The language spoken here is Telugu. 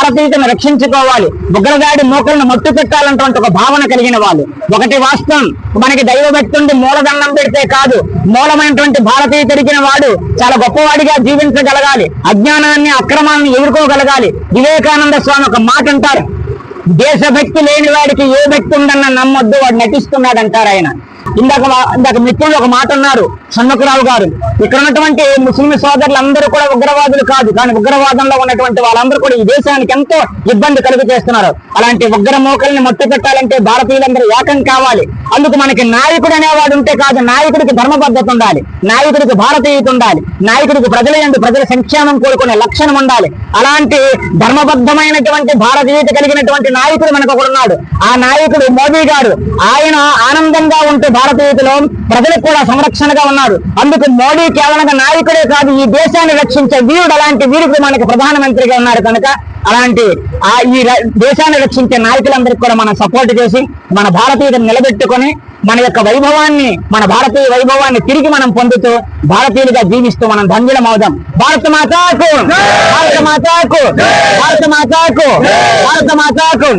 భారతీయతను రక్షించుకోవాలి, ఉగ్రదాడి మోకలను మట్టు పెట్టాలంటే ఒక భావన కలిగిన వాళ్ళు. ఒకటి వాస్తవం, మనకి దైవభక్తి ఉండి మూలదండం పెడితే కాదు, మూలమైనటువంటి భారతీయ తిరిగిన వాడు చాలా గొప్పవాడిగా జీవించగలగాలి, అజ్ఞానాన్ని అక్రమాన్ని ఎదుర్కోగలగాలి. వివేకానంద స్వామి ఒక మాట అంటారు, దేశభక్తి లేని వాడికి ఏ భక్తి ఉందన్న నమ్మొద్దు, వాడు నటిస్తున్నాడు అంటారు ఆయన. ఇందాక మిత్రులు ఒక మాట అన్నారు, షణ్ముఖరావు గారు, ఇక్కడ ఉన్నటువంటి ముస్లిం సోదరులందరూ కూడా ఉగ్రవాదులు కాదు, కానీ ఉగ్రవాదంలో ఉన్నటువంటి వాళ్ళందరూ కూడా ఈ దేశానికి ఎంతో ఇబ్బంది కలుగు చేస్తున్నారు. అలాంటి ఉగ్ర మోకల్ని మట్టు పెట్టాలంటే భారతీయులందరూ ఏకం కావాలి. అందుకు మనకి నాయకుడు అనేవాడు ఉంటే కాదు, నాయకుడికి ధర్మబద్ధత ఉండాలి, నాయకుడికి భారతీయత ఉండాలి, నాయకుడికి ప్రజల సంక్షేమం కోరుకునే లక్షణం ఉండాలి. అలాంటి ధర్మబద్ధమైనటువంటి భారతీయత కలిగినటువంటి నాయకుడు మనకు ఒకడు ఉన్నాడు. ఆ నాయకుడు మోదీ గారు. ఆయన ఆనందంగా ఉంటూ భారతీయతలో ప్రజలకు కూడా సంరక్షణగా ఉన్నారు. అందుకు మోడీ కేవలం నాయకుడే కాదు, ఈ దేశాన్ని రక్షించే వీరుడు. అలాంటి వీరుడు మనకు ప్రధానమంత్రిగా ఉన్నారు కనుక అలాంటి ఈ దేశాన్ని రక్షించే నాయకులందరికీ కూడా మనం సపోర్ట్ చేసి మన భారతీయతను నిలబెట్టుకొని మన యొక్క వైభవాన్ని, మన భారతీయ వైభవాన్ని తిరిగి మనం పొందుతూ భారతీయులుగా జీవిస్తూ మనం ధన్యులం అవుదాం. భారత మాతాకు, భారత మాతాకు, భారత మాతాకు, భారత మాతాకు.